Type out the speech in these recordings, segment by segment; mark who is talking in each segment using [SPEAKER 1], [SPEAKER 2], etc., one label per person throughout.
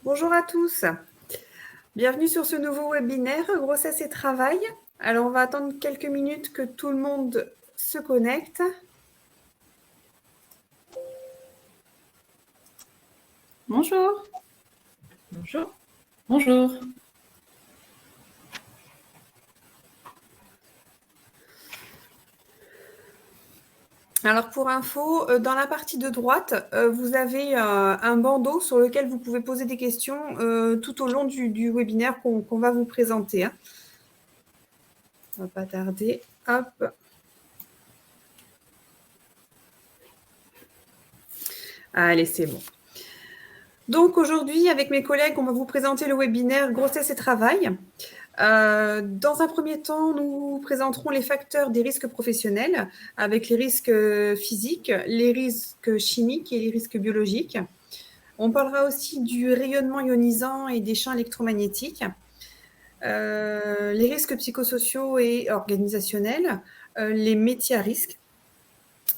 [SPEAKER 1] Bonjour à tous, bienvenue sur ce nouveau webinaire Grossesse et Travail. Alors on va attendre quelques minutes que tout le monde se connecte.
[SPEAKER 2] Bonjour. Bonjour. Bonjour.
[SPEAKER 1] Alors pour info, dans la partie de droite, vous avez un bandeau sur lequel vous pouvez poser des questions tout au long du webinaire qu'on va vous présenter. On ne va pas tarder. Hop. Allez, c'est bon. Donc aujourd'hui, avec mes collègues, on va vous présenter le webinaire Grossesse et Travail. Dans un premier temps, nous présenterons les facteurs des risques professionnels avec les risques physiques, les risques chimiques et les risques biologiques. On parlera aussi du rayonnement ionisant et des champs électromagnétiques, les risques psychosociaux et organisationnels, les métiers à risque,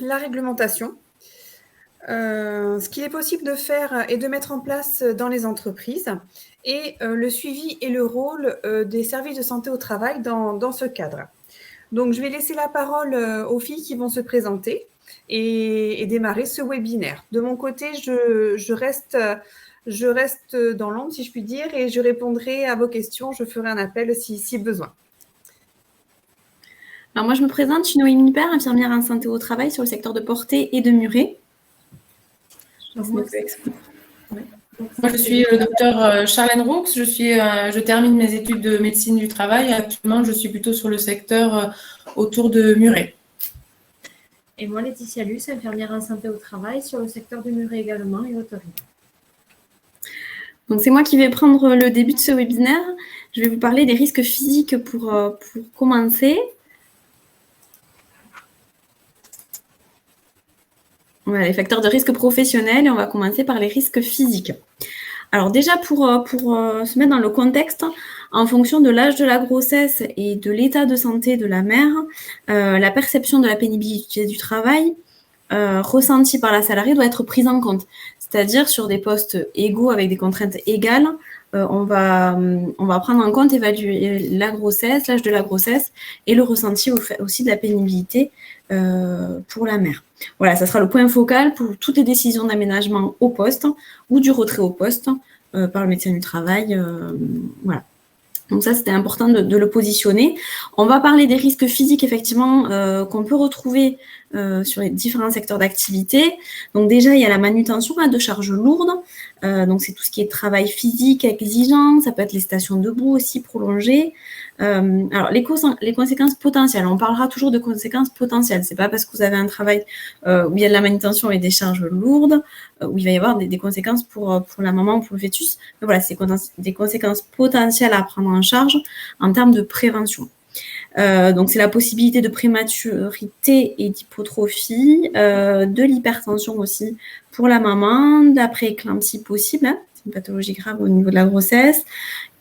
[SPEAKER 1] la réglementation, ce qu'il est possible de faire et de mettre en place dans les entreprises et le suivi et le rôle des services de santé au travail dans ce cadre. Donc, je vais laisser la parole aux filles qui vont se présenter et démarrer ce webinaire. De mon côté, je reste dans l'ombre, si je puis dire, et je répondrai à vos questions. Je ferai un appel si besoin.
[SPEAKER 2] Alors moi, je me présente, je suis Noémie Père, infirmière en santé au travail sur le secteur de Portée et de Muret.
[SPEAKER 3] Moi, je suis le docteur Charlène Roux. Je termine mes études de médecine du travail. Actuellement, je suis plutôt sur le secteur autour de Muret.
[SPEAKER 4] Et moi, Laetitia Luce, infirmière en santé au travail sur le secteur de Muret également et Haute-Rive.
[SPEAKER 2] Donc c'est moi qui vais prendre le début de ce webinaire. Je vais vous parler des risques physiques pour commencer. Voilà, les facteurs de risque professionnels, et on va commencer par les risques physiques. Alors déjà, pour se mettre dans le contexte, en fonction de l'âge de la grossesse et de l'état de santé de la mère, la perception de la pénibilité du travail ressentie par la salariée doit être prise en compte. C'est-à-dire sur des postes égaux avec des contraintes égales, on va prendre en compte, évaluer la grossesse, l'âge de la grossesse et le ressenti aussi de la pénibilité pour la mère. Voilà, ça sera le point focal pour toutes les décisions d'aménagement au poste ou du retrait au poste par le médecin du travail. Voilà. Donc ça, c'était important de le positionner. On va parler des risques physiques, effectivement, qu'on peut retrouver sur les différents secteurs d'activité. Donc déjà, il y a la manutention de charges lourdes. Donc c'est tout ce qui est travail physique exigeant. Ça peut être les stations debout aussi prolongées. Alors les conséquences potentielles. On parlera toujours de conséquences potentielles. C'est pas parce que vous avez un travail où il y a de la manutention et des charges lourdes où il va y avoir des conséquences pour la maman ou pour le fœtus. Mais voilà, c'est des conséquences potentielles à prendre en charge en termes de prévention. Donc, c'est la possibilité de prématurité et d'hypotrophie, de l'hypertension aussi pour la maman, d'après-éclampsie possible, hein, c'est une pathologie grave au niveau de la grossesse,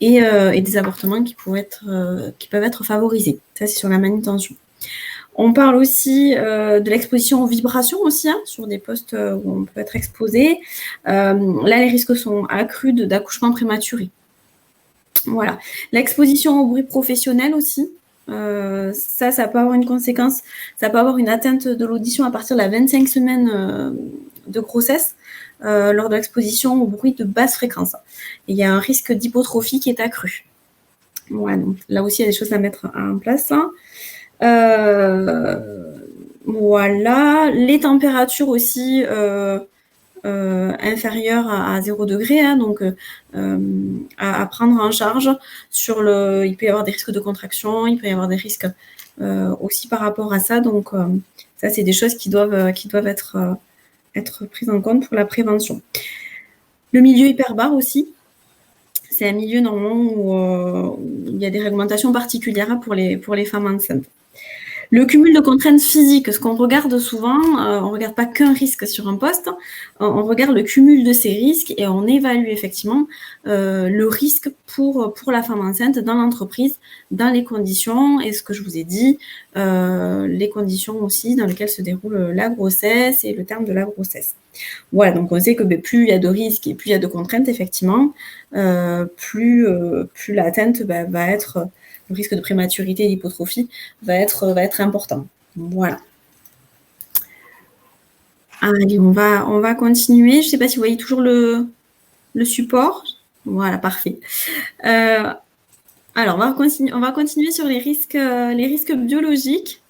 [SPEAKER 2] et des avortements qui peuvent être favorisés. Ça, c'est sur la manutention. On parle aussi de l'exposition aux vibrations aussi, hein, sur des postes où on peut être exposé. Là, les risques sont accrus d'accouchement prématuré. Voilà. L'exposition au bruit professionnel aussi. Ça peut avoir une conséquence, ça peut avoir une atteinte de l'audition à partir de la 25 semaines de grossesse lors de l'exposition au bruit de basse fréquence. Et il y a un risque d'hypotrophie qui est accru. Voilà, donc là aussi, il y a des choses à mettre en place. Voilà, les températures aussi inférieures à 0 degré, hein, donc à prendre en charge sur il peut y avoir des risques de contraction, il peut y avoir des risques aussi par rapport à ça, donc ça c'est des choses qui doivent être prises en compte pour la prévention. Le milieu hyperbare aussi, c'est un milieu normalement où il y a des réglementations particulières pour les femmes enceintes. Le cumul de contraintes physiques, ce qu'on regarde souvent, on ne regarde pas qu'un risque sur un poste, on regarde le cumul de ces risques et on évalue effectivement le risque pour la femme enceinte dans l'entreprise, dans les conditions, et ce que je vous ai dit, les conditions aussi dans lesquelles se déroule la grossesse et le terme de la grossesse. Voilà, donc on sait que plus il y a de risques et plus il y a de contraintes, effectivement, plus l'atteinte va être... Le risque de prématurité et d'hypotrophie va être important. Voilà. Allez, on va continuer. Je ne sais pas si vous voyez toujours le support. Voilà, parfait. Alors, on va continuer sur les risques biologiques.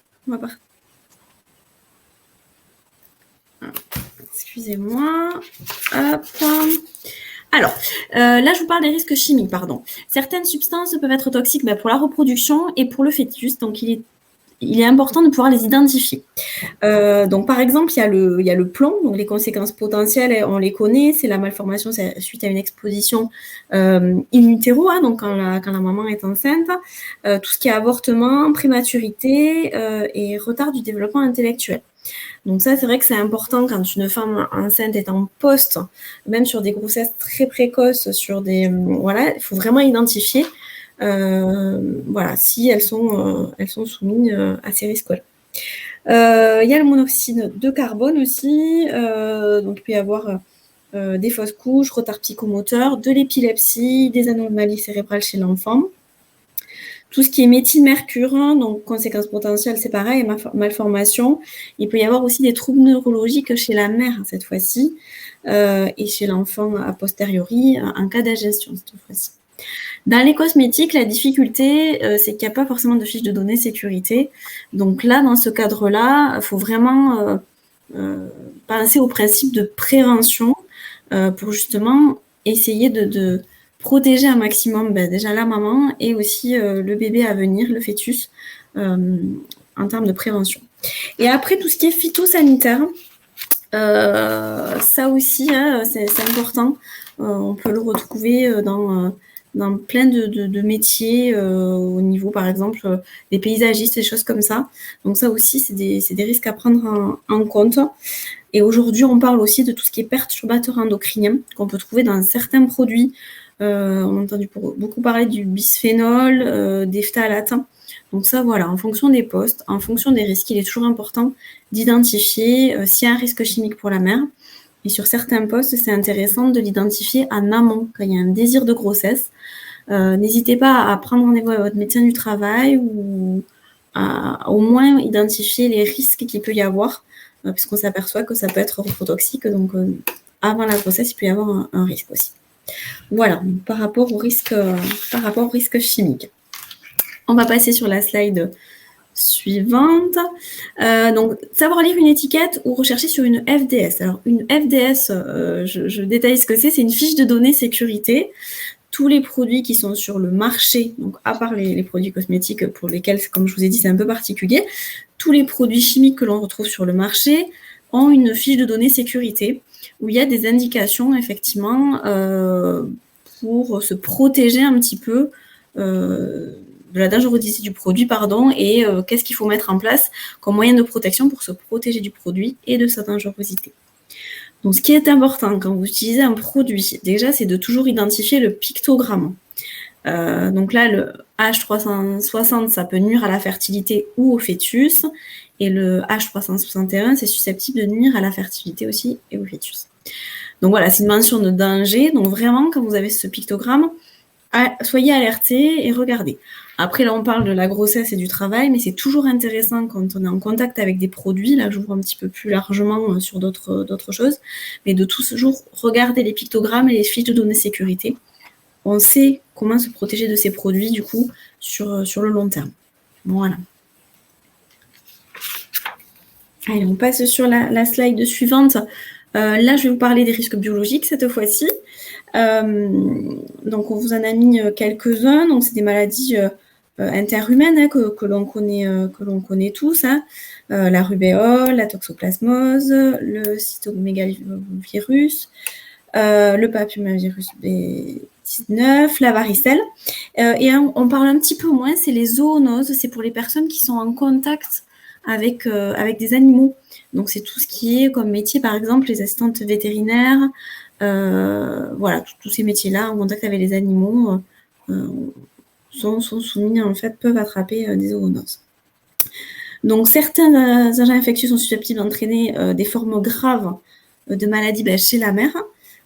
[SPEAKER 2] Excusez-moi. Hop. Alors, là, je vous parle des risques chimiques, pardon. Certaines substances peuvent être toxiques pour la reproduction et pour le fœtus, donc il est important de pouvoir les identifier. Donc, par exemple, il y a le plomb, donc les conséquences potentielles, on les connaît, c'est la malformation suite à une exposition in utero, donc quand la maman est enceinte, tout ce qui est avortement, prématurité et retard du développement intellectuel. Donc ça, c'est vrai que c'est important quand une femme enceinte est en poste, même sur des grossesses très précoces, il faut vraiment identifier si elles sont soumises à ces risques-là. Il y a le monoxyde de carbone aussi, donc il peut y avoir des fausses couches, retard psychomoteur, de l'épilepsie, des anomalies cérébrales chez l'enfant. Tout ce qui est méthylmercure, donc conséquences potentielles, c'est pareil, malformation. Il peut y avoir aussi des troubles neurologiques chez la mère, cette fois-ci, et chez l'enfant a posteriori, en cas d'ingestion, cette fois-ci. Dans les cosmétiques, la difficulté, c'est qu'il n'y a pas forcément de fiche de données sécurité. Donc là, dans ce cadre-là, il faut vraiment penser au principe de prévention pour justement essayer de protéger un maximum déjà la maman et aussi le bébé à venir, le fœtus, en termes de prévention. Et après, tout ce qui est phytosanitaire, ça aussi, c'est important. On peut le retrouver dans plein de métiers au niveau, par exemple, des paysagistes, des choses comme ça. Donc ça aussi, c'est des risques à prendre en compte. Et aujourd'hui, on parle aussi de tout ce qui est perturbateur endocrinien qu'on peut trouver dans certains produits. On a entendu beaucoup parler du bisphénol, des phtalates. Donc ça, voilà, en fonction des postes, en fonction des risques, il est toujours important d'identifier s'il y a un risque chimique pour la mère. Et sur certains postes, c'est intéressant de l'identifier en amont, quand il y a un désir de grossesse. N'hésitez pas à prendre rendez-vous avec votre médecin du travail ou à au moins identifier les risques qu'il peut y avoir, puisqu'on s'aperçoit que ça peut être reprotoxique. Donc, avant la grossesse, il peut y avoir un risque aussi. Voilà, par rapport au risque chimique. On va passer sur la slide suivante. Donc, savoir lire une étiquette ou rechercher sur une FDS. Alors, une FDS, je détaille ce que c'est une fiche de données sécurité. Tous les produits qui sont sur le marché, donc à part les produits cosmétiques pour lesquels, comme je vous ai dit, c'est un peu particulier, tous les produits chimiques que l'on retrouve sur le marché ont une fiche de données sécurité où il y a des indications, effectivement, pour se protéger un petit peu de la dangerosité du produit, et qu'est-ce qu'il faut mettre en place comme moyen de protection pour se protéger du produit et de sa dangerosité. Donc, ce qui est important quand vous utilisez un produit, déjà, c'est de toujours identifier le pictogramme. Donc là, le H360, ça peut nuire à la fertilité ou au fœtus, et le H361, c'est susceptible de nuire à la fertilité aussi et au fœtus. Donc voilà, c'est une mention de danger. Donc vraiment, quand vous avez ce pictogramme, soyez alertés et regardez. Après, là, on parle de la grossesse et du travail, mais c'est toujours intéressant quand on est en contact avec des produits. Là, j'ouvre un petit peu plus largement sur d'autres choses, mais de toujours regarder les pictogrammes et les fiches de données sécurité. On sait comment se protéger de ces produits, du coup, sur le long terme. Voilà. Allez, on passe sur la slide suivante. Là, je vais vous parler des risques biologiques cette fois-ci. Donc, on vous en a mis quelques-uns. Donc, c'est des maladies interhumaines que l'on connaît tous. La rubéole, la toxoplasmose, le cytomégalovirus, le papillomavirus B19, la varicelle. Et on parle un petit peu moins, c'est les zoonoses. C'est pour les personnes qui sont en contact avec des animaux. Donc, c'est tout ce qui est comme métier, par exemple, les assistantes vétérinaires, voilà, tous ces métiers-là en contact avec les animaux sont soumis, en fait, peuvent attraper des zoonoses. Donc, certains agents infectieux sont susceptibles d'entraîner des formes graves de maladies chez la mère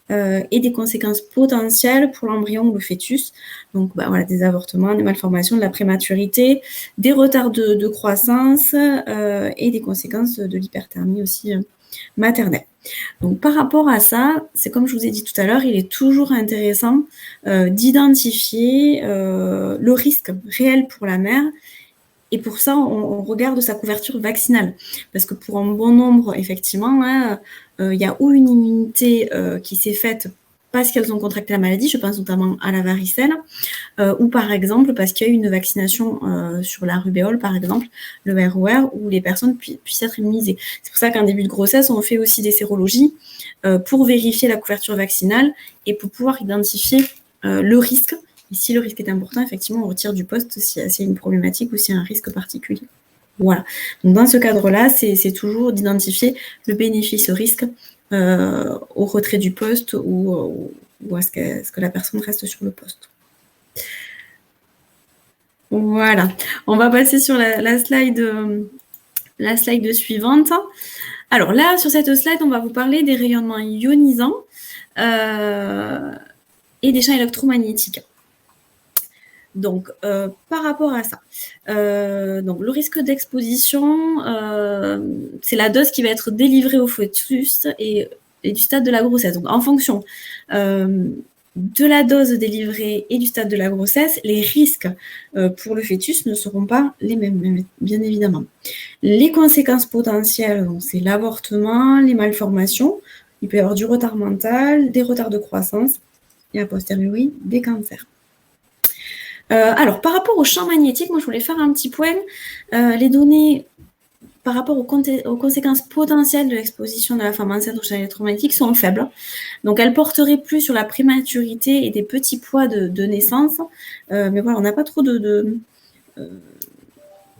[SPEAKER 2] et des conséquences potentielles pour l'embryon ou le fœtus. Donc, voilà, des avortements, des malformations, de la prématurité, des retards de croissance et des conséquences de l'hyperthermie aussi maternelle. Donc, par rapport à ça, c'est comme je vous ai dit tout à l'heure, il est toujours intéressant d'identifier le risque réel pour la mère. Et pour ça, on regarde sa couverture vaccinale. Parce que pour un bon nombre, effectivement, il y a ou une immunité qui s'est faite parce qu'elles ont contracté la maladie, je pense notamment à la varicelle, ou par exemple parce qu'il y a eu une vaccination sur la rubéole, par exemple, le ROR, où les personnes puissent être immunisées. C'est pour ça qu'en début de grossesse, on fait aussi des sérologies pour vérifier la couverture vaccinale et pour pouvoir identifier le risque. Et si le risque est important, effectivement, on retire du poste s'il y a une problématique ou s'il y a un risque particulier. Voilà. Donc, dans ce cadre-là, c'est toujours d'identifier le bénéfice-risque au retrait du poste ou à ce que la personne reste sur le poste. Voilà. On va passer sur la slide suivante. Alors là, sur cette slide, on va vous parler des rayonnements ionisants et des champs électromagnétiques. Donc, par rapport à ça, donc le risque d'exposition, c'est la dose qui va être délivrée au fœtus et du stade de la grossesse. Donc, en fonction de la dose délivrée et du stade de la grossesse, les risques pour le fœtus ne seront pas les mêmes, bien évidemment. Les conséquences potentielles, c'est l'avortement, les malformations, il peut y avoir du retard mental, des retards de croissance et a posteriori des cancers. Alors, par rapport au champ magnétique, moi, je voulais faire un petit point. Les données par rapport aux conséquences potentielles de l'exposition de la femme enceinte au champ électromagnétique sont faibles. Donc, elles porteraient plus sur la prématurité et des petits poids de naissance. Mais voilà, on n'a pas trop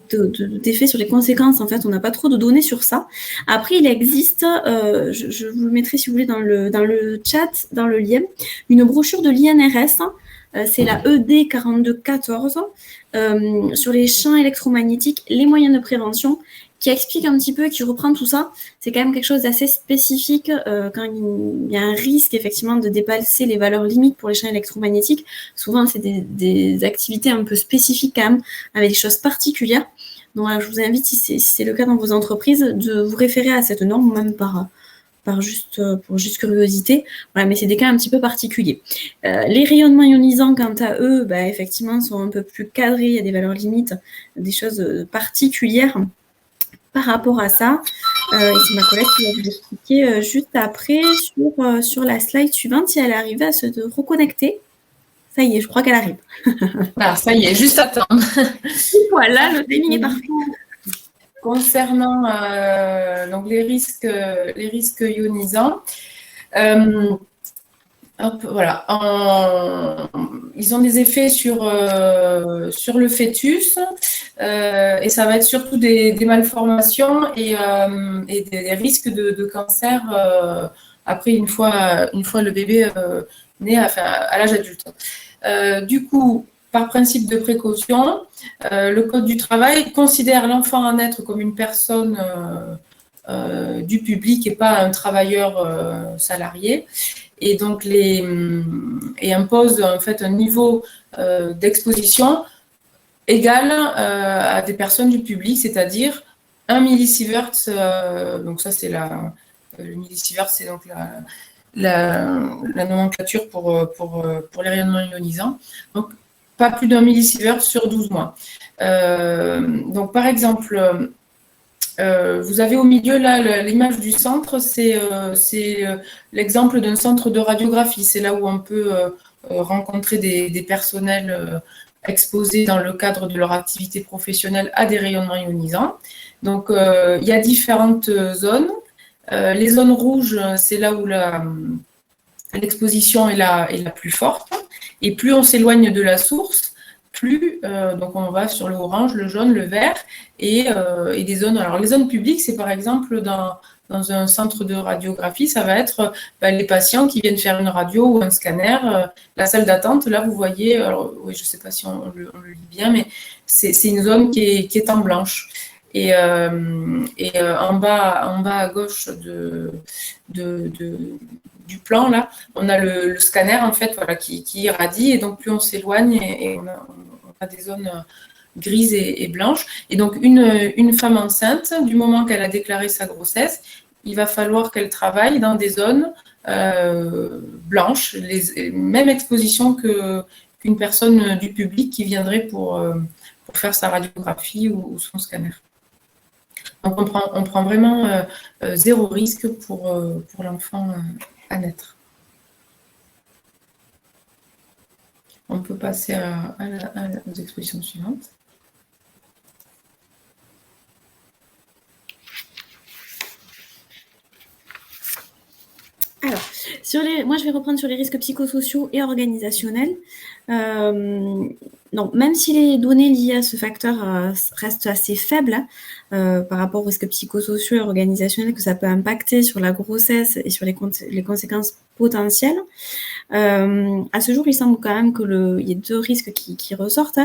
[SPEAKER 2] d'effet sur les conséquences. En fait, on n'a pas trop de données sur ça. Après, il existe, je vous le mettrai, si vous voulez, dans le chat, dans le lien, une brochure de l'INRS. C'est la ED 4214 sur les champs électromagnétiques, les moyens de prévention, qui explique un petit peu, qui reprend tout ça. C'est quand même quelque chose d'assez spécifique quand il y a un risque effectivement de dépasser les valeurs limites pour les champs électromagnétiques. Souvent, c'est des activités un peu spécifiques quand même, avec des choses particulières. Donc, je vous invite, si c'est le cas dans vos entreprises, de vous référer à cette norme, même pour juste curiosité. Voilà, mais c'est des cas un petit peu particuliers. Les rayonnements ionisants, quant à eux, effectivement, sont un peu plus cadrés. Il y a des valeurs limites, des choses particulières par rapport à ça. Et c'est ma collègue qui va vous expliquer juste après sur la slide suivante, si elle arrive à se reconnecter. Ça y est, je crois qu'elle arrive.
[SPEAKER 3] Ah, ça y est, juste attendre.
[SPEAKER 2] Voilà, le timing est parfait.
[SPEAKER 3] Concernant donc les risques ionisants, voilà, ils ont des effets sur le fœtus et ça va être surtout des malformations et des risques de cancer après une fois le bébé né, enfin, à l'âge adulte. Du coup, par principe de précaution, le Code du travail considère l'enfant à naître comme une personne du public et pas un travailleur salarié, et donc et impose en fait un niveau d'exposition égal à des personnes du public, c'est-à-dire 1 millisievert. Donc ça c'est le millisievert, c'est donc la nomenclature pour les rayonnements ionisants. Donc pas plus d'1 millisievert sur 12 mois. Donc, par exemple, vous avez au milieu, là, l'image du centre, c'est l'exemple d'un centre de radiographie. C'est là où on peut rencontrer des personnels exposés dans le cadre de leur activité professionnelle à des rayonnements ionisants. Donc, il y a différentes zones. Les zones rouges, c'est là où l'exposition est la plus forte. Et plus on s'éloigne de la source, plus, donc on va sur le orange, le jaune, le vert, et des zones. Alors les zones publiques, c'est par exemple dans un centre de radiographie, ça va être les patients qui viennent faire une radio ou un scanner. La salle d'attente, là vous voyez, alors, oui, je ne sais pas si on le lit bien, mais c'est une zone qui est en blanche. Et en bas à gauche du plan, là, on a le scanner, en fait, voilà, qui irradie. Et donc, plus on s'éloigne, et on a des zones grises et blanches. Et donc, une femme enceinte, du moment qu'elle a déclaré sa grossesse, il va falloir qu'elle travaille dans des zones blanches, même exposition qu'une personne du public qui viendrait pour faire sa radiographie ou son scanner. Donc, on prend vraiment zéro risque pour l'enfant à naître. On peut passer aux expositions suivantes.
[SPEAKER 2] Alors, moi je vais reprendre sur les risques psychosociaux et organisationnels. Donc, même si les données liées à ce facteur restent assez faibles par rapport aux risques psychosociaux et organisationnels que ça peut impacter sur la grossesse et sur les conséquences potentielles, à ce jour, il semble quand même qu'il y ait deux risques qui ressortent.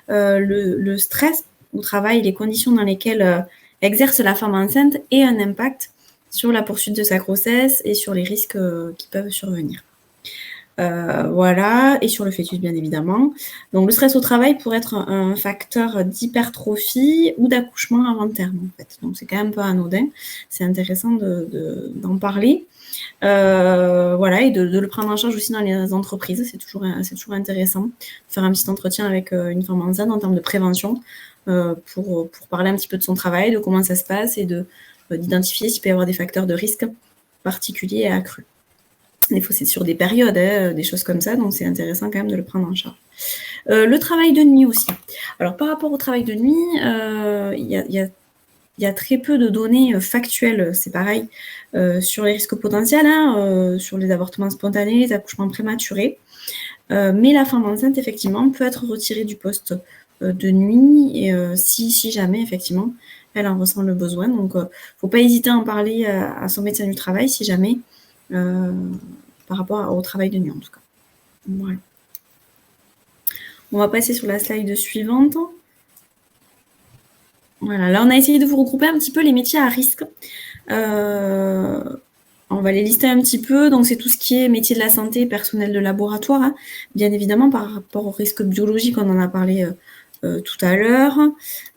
[SPEAKER 2] Le stress au travail, les conditions dans lesquelles exerce la femme enceinte et un impact sur la poursuite de sa grossesse et sur les risques qui peuvent survenir. Voilà, et sur le fœtus, bien évidemment. Donc, le stress au travail pourrait être un facteur d'hypertrophie ou d'accouchement avant terme, en fait. Donc, c'est quand même pas anodin. C'est intéressant d'en parler. Voilà, et de le prendre en charge aussi dans les entreprises. C'est toujours intéressant de faire un petit entretien avec une femme enceinte en termes de prévention pour parler un petit peu de son travail, de comment ça se passe et d'identifier s'il peut y avoir des facteurs de risque particuliers et accrus. Des fois, c'est sur des périodes, des choses comme ça, donc c'est intéressant quand même de le prendre en charge. Le travail de nuit aussi. Alors, par rapport au travail de nuit, il y a très peu de données factuelles, c'est pareil, sur les risques potentiels, sur les avortements spontanés, les accouchements prématurés. Mais la femme enceinte, effectivement, peut être retirée du poste de nuit et si jamais, effectivement, elle en ressent le besoin. Donc, il ne faut pas hésiter à en parler à son médecin du travail si jamais, par rapport au travail de nuit, en tout cas. Voilà. On va passer sur la slide suivante. Voilà, là, on a essayé de vous regrouper un petit peu les métiers à risque. On va les lister un petit peu. Donc, c'est tout ce qui est métier de la santé, personnel de laboratoire, bien évidemment, par rapport au risque biologique, on en a parlé tout à l'heure.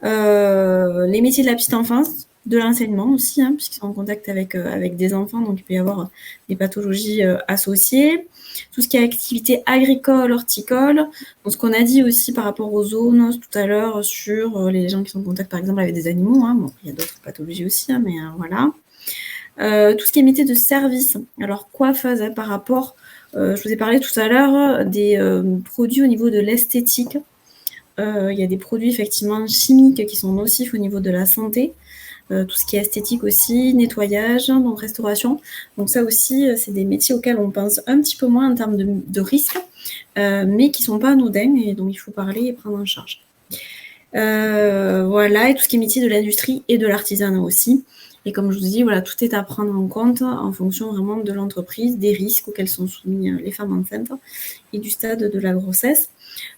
[SPEAKER 2] Les métiers de la petite enfance, de l'enseignement aussi, puisqu'ils sont en contact avec des enfants, donc il peut y avoir des pathologies associées. Tout ce qui est activité agricole, horticole. Donc, ce qu'on a dit aussi par rapport aux zones tout à l'heure sur les gens qui sont en contact, par exemple, avec des animaux. Bon, il y a d'autres pathologies aussi, mais voilà. Tout ce qui est métier de service. Alors, coiffeuse, par rapport, je vous ai parlé tout à l'heure des produits au niveau de l'esthétique. Il y a des produits effectivement chimiques qui sont nocifs au niveau de la santé. Tout ce qui est esthétique aussi, nettoyage, donc restauration. Donc ça aussi, c'est des métiers auxquels on pense un petit peu moins en termes de risques, mais qui ne sont pas anodins et dont il faut parler et prendre en charge. Voilà, et tout ce qui est métier de l'industrie et de l'artisanat aussi. Et comme je vous dis, voilà, tout est à prendre en compte en fonction vraiment de l'entreprise, des risques auxquels sont soumis les femmes enceintes et du stade de la grossesse.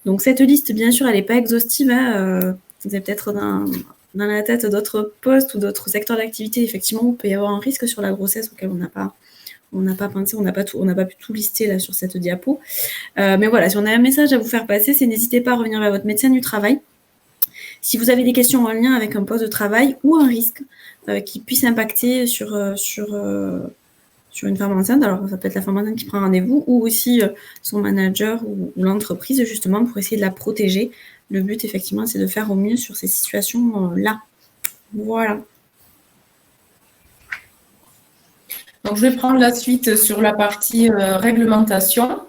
[SPEAKER 2] Donc cette liste, bien sûr, elle n'est pas exhaustive. Vous avez peut-être dans la tête d'autres postes ou d'autres secteurs d'activité, effectivement, où il peut y avoir un risque sur la grossesse auquel on n'a pas pensé, on n'a pas pu tout lister là sur cette diapo. Mais voilà, si on a un message à vous faire passer, c'est n'hésitez pas à revenir vers votre médecin du travail. Si vous avez des questions en lien avec un poste de travail ou un risque qui puisse impacter sur une femme enceinte, alors ça peut être la femme enceinte qui prend rendez-vous ou aussi son manager ou l'entreprise, justement, pour essayer de la protéger. Le but, effectivement, c'est de faire au mieux sur ces situations-là. Voilà.
[SPEAKER 3] Donc, je vais prendre la suite sur la partie réglementation,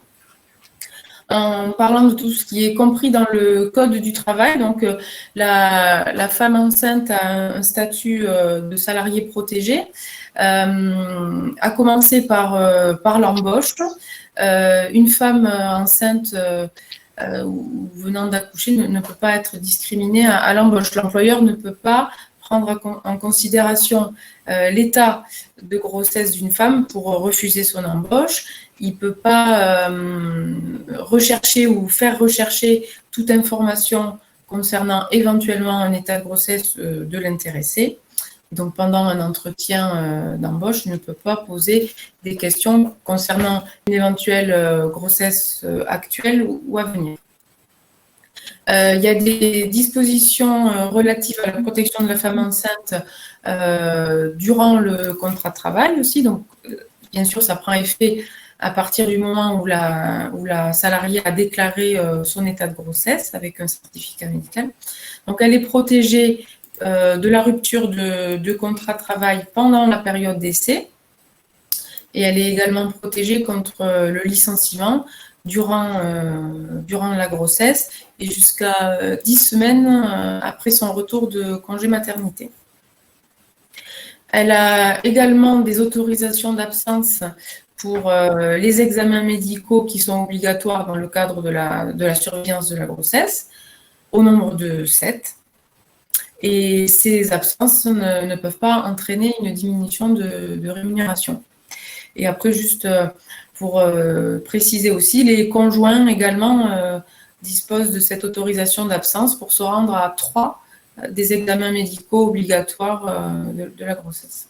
[SPEAKER 3] en parlant de tout ce qui est compris dans le Code du travail. Donc, la femme enceinte a un statut de salarié protégé, à commencer par l'embauche. Une femme enceinte ou venant d'accoucher ne peut pas être discriminé à l'embauche. L'employeur ne peut pas prendre en considération l'état de grossesse d'une femme pour refuser son embauche. Il ne peut pas rechercher ou faire rechercher toute information concernant éventuellement un état de grossesse de l'intéressé. Donc, pendant un entretien d'embauche, il ne peut pas poser des questions concernant une éventuelle grossesse actuelle ou à venir. Il y a des dispositions relatives à la protection de la femme enceinte durant le contrat de travail aussi. Donc, bien sûr, ça prend effet à partir du moment où la salariée a déclaré son état de grossesse avec un certificat médical. Donc, elle est protégée de la rupture de contrat de travail pendant la période d'essai et elle est également protégée contre le licenciement durant la grossesse et jusqu'à 10 semaines après son retour de congé maternité. Elle a également des autorisations d'absence pour les examens médicaux qui sont obligatoires dans le cadre de la surveillance de la grossesse, au nombre de 7. Et ces absences ne peuvent pas entraîner une diminution de rémunération. Et après, juste pour préciser aussi, les conjoints également disposent de cette autorisation d'absence pour se rendre à 3 des examens médicaux obligatoires de la grossesse.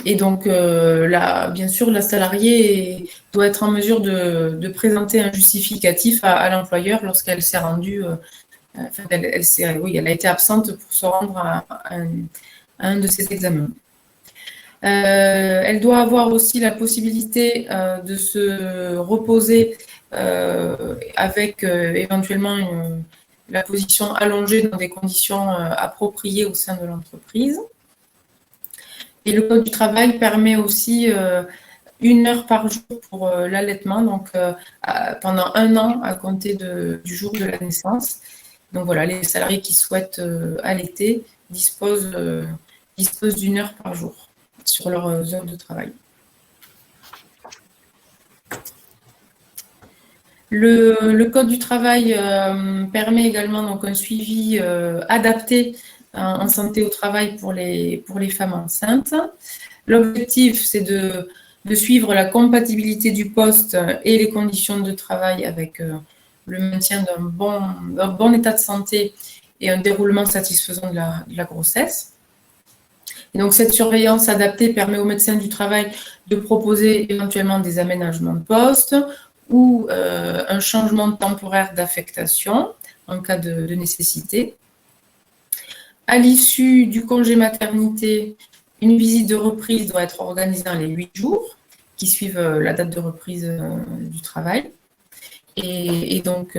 [SPEAKER 3] Et donc, bien sûr, la salariée doit être en mesure de présenter un justificatif à l'employeur lorsqu'elle s'est rendue, elle a été absente pour se rendre à un de ces examens. Elle doit avoir aussi la possibilité de se reposer avec éventuellement la position allongée dans des conditions appropriées au sein de l'entreprise. Et le Code du travail permet aussi 1 heure par jour pour l'allaitement, donc pendant 1 an à compter du jour de la naissance. Donc voilà, les salariés qui souhaitent allaiter disposent d'1 heure par jour sur leurs heures de travail. Le Code du travail permet également donc, un suivi adapté en santé au travail pour les femmes enceintes. L'objectif, c'est de suivre la compatibilité du poste et les conditions de travail avec le maintien d'un bon état de santé et un déroulement satisfaisant de la grossesse. Et donc, cette surveillance adaptée permet aux médecins du travail de proposer éventuellement des aménagements de poste ou un changement temporaire d'affectation en cas de nécessité. À l'issue du congé maternité, une visite de reprise doit être organisée dans les 8 jours qui suivent la date de reprise du travail. Et donc,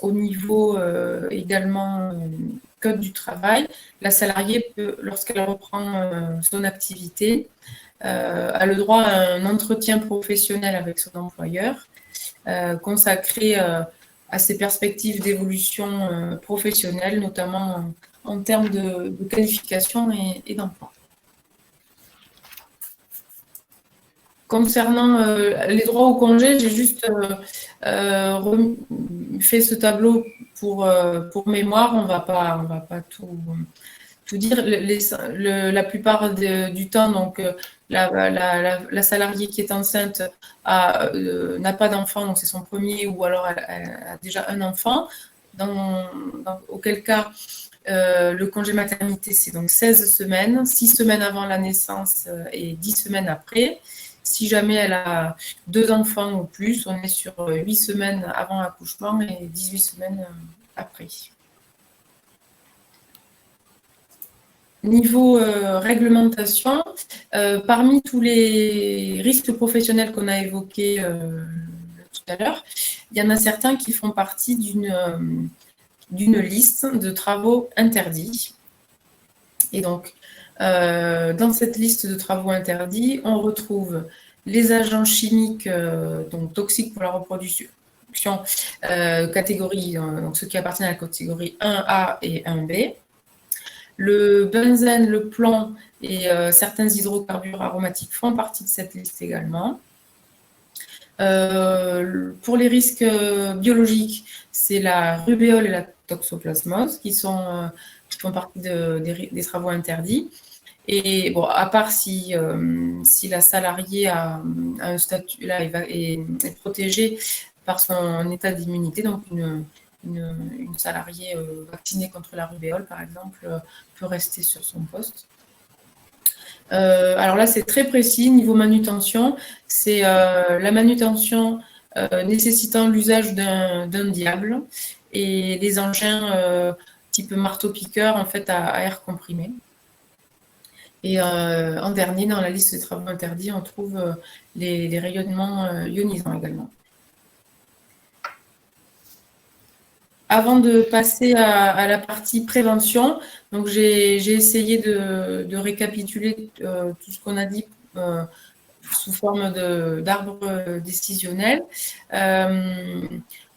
[SPEAKER 3] au niveau également Code du travail, la salariée peut, lorsqu'elle reprend son activité, a le droit à un entretien professionnel avec son employeur consacré à ses perspectives d'évolution professionnelle, notamment en termes de qualification et d'emploi. Concernant les droits au congé, j'ai juste fait ce tableau pour mémoire. On va pas tout dire. La plupart du temps, donc, la salariée qui est enceinte n'a pas d'enfant, donc c'est son premier, ou alors elle a déjà un enfant. Auquel cas, le congé maternité, c'est donc 16 semaines, 6 semaines avant la naissance et 10 semaines après. Si jamais elle a 2 enfants ou plus, on est sur 8 semaines avant l'accouchement et 18 semaines après. Niveau réglementation, parmi tous les risques professionnels qu'on a évoqués tout à l'heure, il y en a certains qui font partie d'une liste de travaux interdits. Et donc, dans cette liste de travaux interdits, on retrouve les agents chimiques donc toxiques pour la reproduction, catégorie, donc ceux qui appartiennent à la catégorie 1A et 1B. Le benzène, le plomb et certains hydrocarbures aromatiques font partie de cette liste également. Pour les risques biologiques, c'est la rubéole et la toxoplasmose qui font partie des travaux interdits. Et bon, à part si la salariée a un statut là, est protégée par son état d'immunité, donc une salariée vaccinée contre la rubéole, par exemple, peut rester sur son poste. Alors là, c'est très précis, niveau manutention. C'est la manutention nécessitant l'usage d'un diable et les engins type marteau-piqueur, en fait, à air comprimé. Et en dernier, dans la liste des travaux interdits, on trouve les rayonnements ionisants également. Avant de passer à la partie prévention, donc j'ai essayé de récapituler tout ce qu'on a dit sous forme d'arbre décisionnel.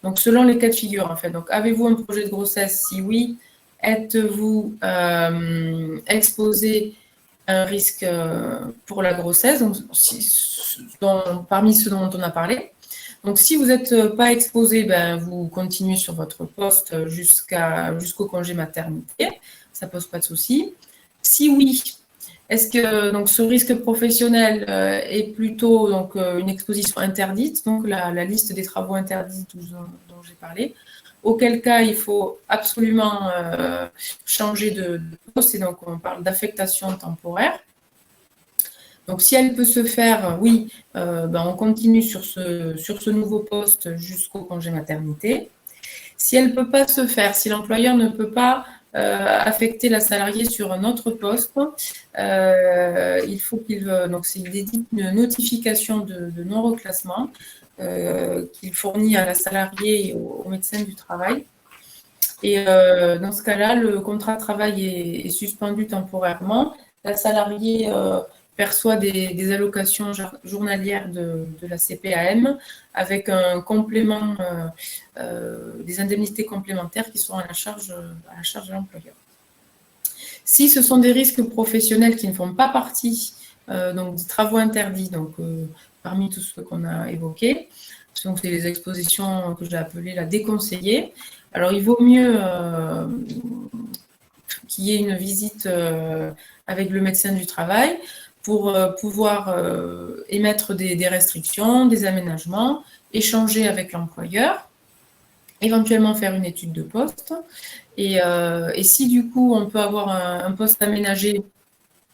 [SPEAKER 3] Donc selon les cas de figure, en fait. Donc avez-vous un projet de grossesse? Si oui, êtes-vous exposé à un risque pour la grossesse, donc, parmi ceux dont on a parlé? Donc, si vous n'êtes pas exposé, ben, vous continuez sur votre poste jusqu'au congé maternité. Ça ne pose pas de souci. Si oui, est-ce que donc, ce risque professionnel est plutôt donc, une exposition interdite, donc la liste des travaux interdits dont j'ai parlé, auquel cas il faut absolument changer de poste, et donc on parle d'affectation temporaire. Donc, si elle peut se faire, oui, ben, on continue sur ce nouveau poste jusqu'au congé maternité. Si elle ne peut pas se faire, si l'employeur ne peut pas affecter la salariée sur un autre poste, il faut donc c'est une notification de non-reclassement qu'il fournit à la salariée et au médecin du travail. Et dans ce cas-là, le contrat de travail est suspendu temporairement. La salariée perçoit des allocations journalières de la CPAM avec un complément, des indemnités complémentaires qui sont à la charge de l'employeur. Si ce sont des risques professionnels qui ne font pas partie donc des travaux interdits, donc parmi tous ceux qu'on a évoqués, donc c'est les expositions que j'ai appelées la déconseillées. Alors il vaut mieux qu'il y ait une visite avec le médecin du travail pour pouvoir émettre des restrictions, des aménagements, échanger avec l'employeur, éventuellement faire une étude de poste. Et si du coup on peut avoir un poste aménagé,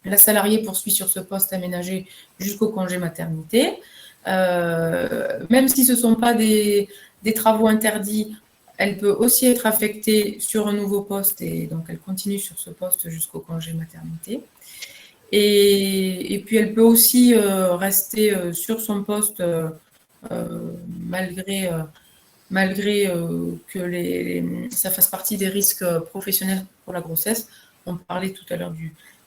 [SPEAKER 3] la salariée poursuit sur ce poste aménagé jusqu'au congé maternité. Même si ce ne sont pas des travaux interdits, elle peut aussi être affectée sur un nouveau poste et donc elle continue sur ce poste jusqu'au congé maternité. Et puis elle peut aussi rester sur son poste malgré que ça fasse partie des risques professionnels pour la grossesse. On parlait tout à l'heure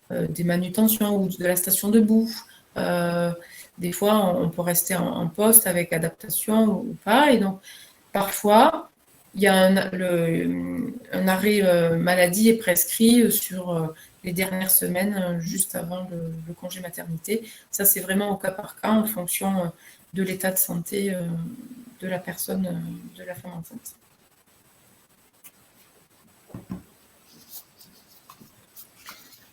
[SPEAKER 3] des manutentions ou de la station debout. Des fois, on peut rester en poste avec adaptation ou pas. Et donc, parfois, il y a un arrêt maladie est prescrit sur les dernières semaines, juste avant le congé maternité. Ça, c'est vraiment au cas par cas, en fonction de l'état de santé de la personne, de la femme enceinte.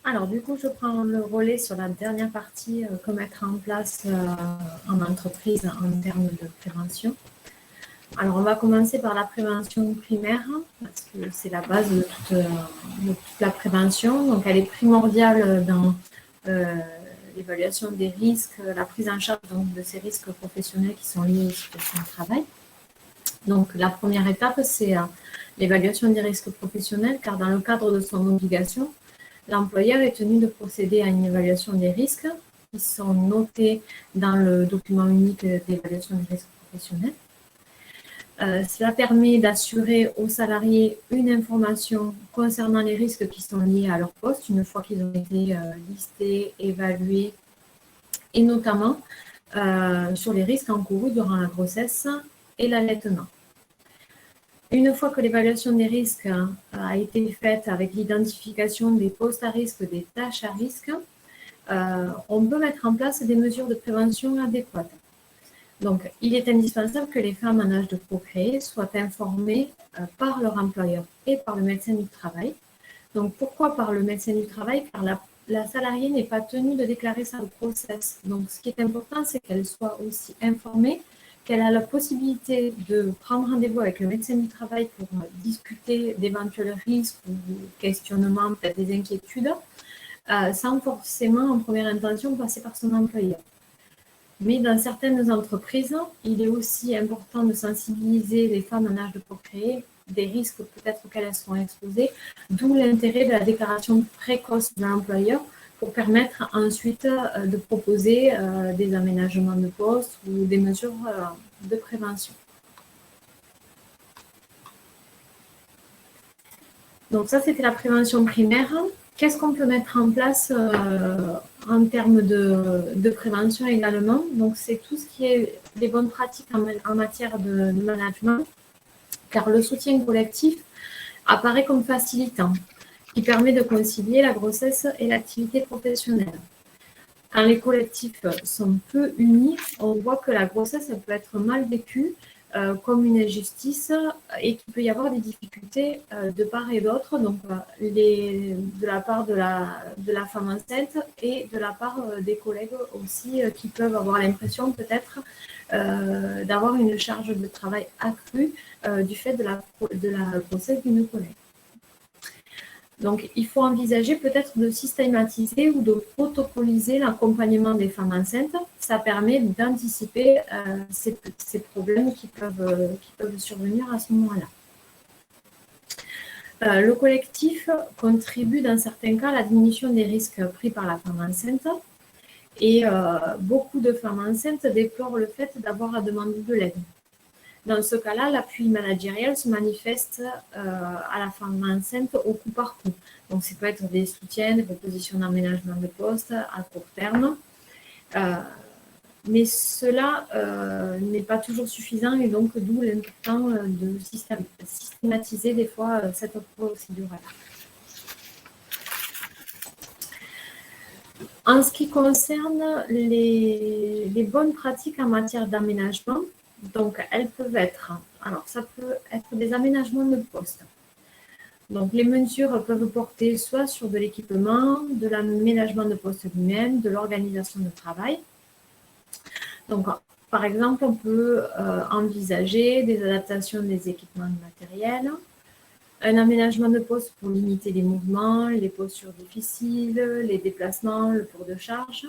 [SPEAKER 4] Alors, du coup, je prends le relais sur la dernière partie que mettre en place en entreprise en termes de prévention. Alors, on va commencer par la prévention primaire, parce que c'est la base de toute la prévention. Donc, elle est primordiale dans l'évaluation des risques, la prise en charge donc, de ces risques professionnels qui sont liés aux situations de travail. Donc, la première étape, c'est l'évaluation des risques professionnels, car dans le cadre de son obligation, l'employeur est tenu de procéder à une évaluation des risques qui sont notés dans le document unique d'évaluation des risques professionnels. Cela permet d'assurer aux salariés une information concernant les risques qui sont liés à leur poste, une fois qu'ils ont été listés, évalués, et notamment sur les risques encourus durant la grossesse et l'allaitement. Une fois que l'évaluation des risques a été faite avec l'identification des postes à risque, des tâches à risque, on peut mettre en place des mesures de prévention adéquates. Donc, il est indispensable que les femmes en âge de procréer soient informées par leur employeur et par le médecin du travail. Donc, pourquoi par le médecin du travail? Car la salariée n'est pas tenue de déclarer sa grossesse. Donc, ce qui est important, c'est qu'elle soit aussi informée, qu'elle a la possibilité de prendre rendez-vous avec le médecin du travail pour discuter d'éventuels risques ou questionnements, peut-être des inquiétudes, sans forcément en première intention passer par son employeur. Mais dans certaines entreprises, il est aussi important de sensibiliser les femmes en âge de procréer des risques peut-être auxquels elles seront exposées, d'où l'intérêt de la déclaration précoce de l'employeur pour permettre ensuite de proposer des aménagements de poste ou des mesures de prévention. Donc ça, c'était la prévention primaire. Qu'est-ce qu'on peut mettre en place en termes de prévention également? Donc, c'est tout ce qui est des bonnes pratiques en matière de management, car le soutien collectif apparaît comme facilitant, qui permet de concilier la grossesse et l'activité professionnelle. Quand les collectifs sont peu unis, on voit que la grossesse elle peut être mal vécue comme une injustice et qu'il peut y avoir des difficultés de part et d'autre, donc de la part de la femme enceinte et de la part des collègues aussi qui peuvent avoir l'impression peut-être d'avoir une charge de travail accrue du fait de la grossesse d'une collègue. Donc, il faut envisager peut-être de systématiser ou de protocoliser l'accompagnement des femmes enceintes. Ça permet d'anticiper ces problèmes qui peuvent survenir à ce moment-là. Le collectif contribue dans certains cas à la diminution des risques pris par la femme enceinte. Et beaucoup de femmes enceintes déplorent le fait d'avoir à demander de l'aide. Dans ce cas-là, l'appui managérial se manifeste à la femme enceinte au coup par coup. Donc, ça peut être des soutiens, des propositions d'aménagement de poste à court terme. Mais cela n'est pas toujours suffisant et donc d'où l'important de systématiser des fois cette procédure-là. En ce qui concerne les bonnes pratiques en matière d'aménagement, donc, elles peuvent être, alors ça peut être des aménagements de poste. Donc, les mesures peuvent porter soit sur de l'équipement, de l'aménagement de poste lui-même, de l'organisation de travail. Donc, par exemple, on peut envisager des adaptations des équipements matériels, un aménagement de poste pour limiter les mouvements, les postures difficiles, les déplacements, le port de charge,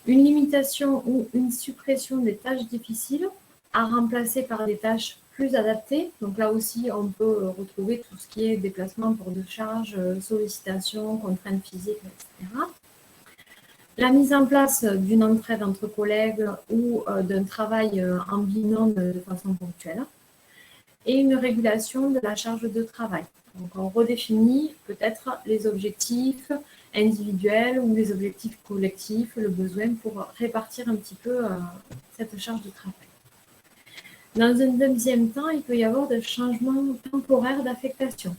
[SPEAKER 4] une limitation ou une suppression des tâches difficiles à remplacer par des tâches plus adaptées. Donc là aussi, on peut retrouver tout ce qui est déplacement, port de charge, sollicitation, contraintes physiques, etc. La mise en place d'une entraide entre collègues ou d'un travail en binôme de façon ponctuelle. Et une régulation de la charge de travail. Donc on redéfinit peut-être les objectifs individuels ou les objectifs collectifs, le besoin pour répartir un petit peu cette charge de travail. Dans un deuxième temps, il peut y avoir des changements temporaires d'affectation.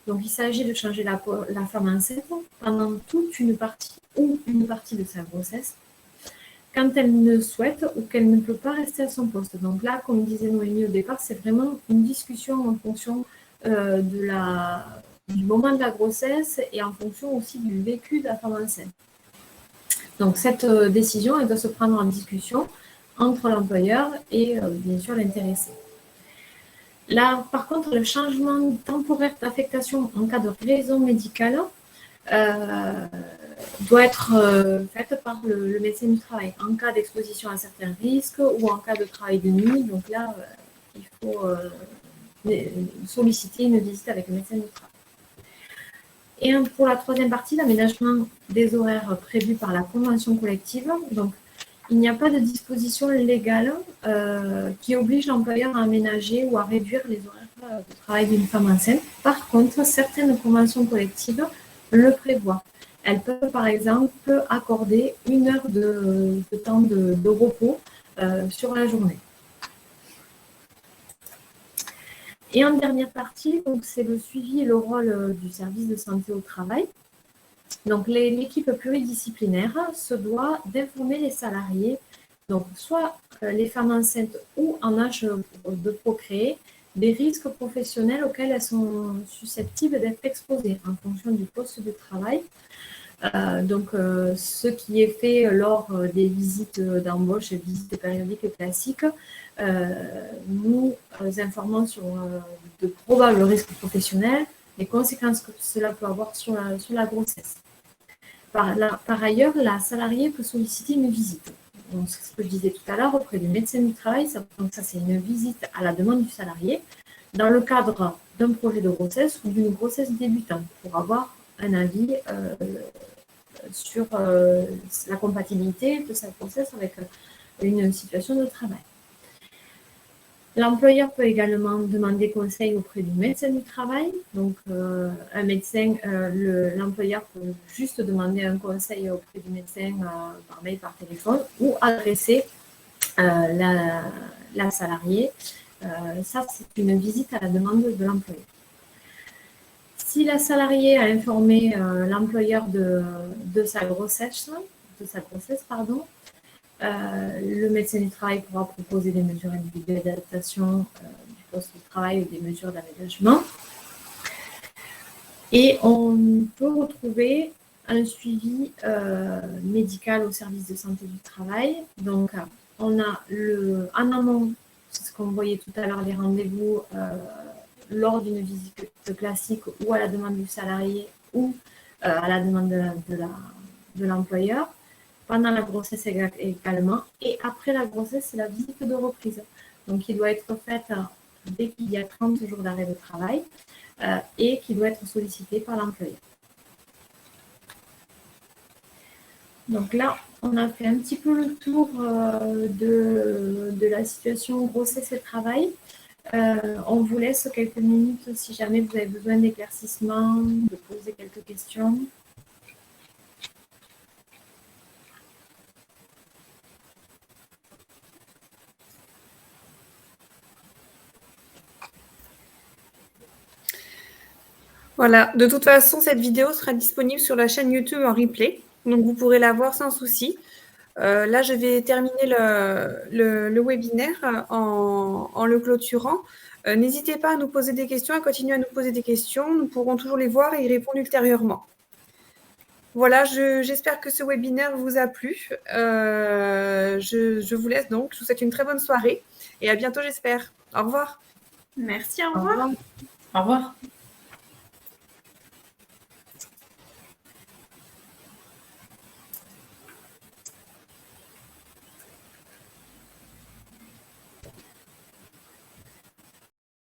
[SPEAKER 4] Donc, il s'agit de changer la femme enceinte pendant toute une partie ou une partie de sa grossesse quand elle ne souhaite ou qu'elle ne peut pas rester à son poste. Donc là, comme disait Noémie au départ, c'est vraiment une discussion en fonction du moment de la grossesse et en fonction aussi du vécu de la femme enceinte. Donc, cette décision, elle doit se prendre en discussion entre l'employeur et bien sûr l'intéressé. Là, par contre, le changement temporaire d'affectation en cas de raison médicale doit être fait par le médecin du travail en cas d'exposition à certains risques ou en cas de travail de nuit. Donc là, il faut solliciter une visite avec le médecin du travail. Et pour la troisième partie, l'aménagement des horaires prévus par la convention collective. Donc, il n'y a pas de disposition légale qui oblige l'employeur à aménager ou à réduire les horaires de travail d'une femme enceinte. Par contre, certaines conventions collectives le prévoient. Elles peuvent, par exemple, accorder 1 heure de temps de repos sur la journée. Et en dernière partie, c'est le suivi et le rôle du service de santé au travail. Donc, l'équipe pluridisciplinaire se doit d'informer les salariés Donc, soit les femmes enceintes ou en âge de procréer, des risques professionnels auxquels elles sont susceptibles d'être exposées en fonction du poste de travail. Donc, ce qui est fait lors des visites d'embauche et visites périodiques classiques, nous informons sur de probables risques professionnels, les conséquences que cela peut avoir sur la grossesse. Par ailleurs, la salariée peut solliciter une visite. Donc, c'est ce que je disais tout à l'heure auprès du médecin du travail. Donc, ça, c'est une visite à la demande du salarié dans le cadre d'un projet de grossesse ou d'une grossesse débutante pour avoir un avis sur la compatibilité de sa grossesse avec une situation de travail. L'employeur peut également demander conseil auprès du médecin du travail. Donc, un médecin, l'employeur peut juste demander un conseil auprès du médecin par mail, par téléphone ou adresser la salariée. Ça, c'est une visite à la demande de l'employeur. Si la salariée a informé l'employeur de sa grossesse, le médecin du travail pourra proposer des mesures individuelles d'adaptation du poste de travail ou des mesures d'aménagement. Et on peut retrouver un suivi médical au service de santé du travail. Donc, on a en amont, c'est ce qu'on voyait tout à l'heure, les rendez-vous lors d'une visite classique ou à la demande du salarié ou à la demande de l'employeur. Pendant la grossesse également. Et après la grossesse, c'est la visite de reprise. Donc, qui doit être faite dès qu'il y a 30 jours d'arrêt de travail et qui doit être sollicitée par l'employeur. Donc là, on a fait un petit peu le tour de la situation grossesse et travail. On vous laisse quelques minutes si jamais vous avez besoin d'éclaircissement, de poser quelques questions.
[SPEAKER 1] Voilà, de toute façon, cette vidéo sera disponible sur la chaîne YouTube en replay, donc vous pourrez la voir sans souci. Là, je vais terminer le webinaire en le clôturant. N'hésitez pas à nous poser des questions, à continuer à nous poser des questions. Nous pourrons toujours les voir et y répondre ultérieurement. Voilà, j'espère que ce webinaire vous a plu. Je vous laisse donc. Je vous souhaite une très bonne soirée et à bientôt, j'espère. Au revoir.
[SPEAKER 2] Merci, au revoir.
[SPEAKER 3] Au revoir.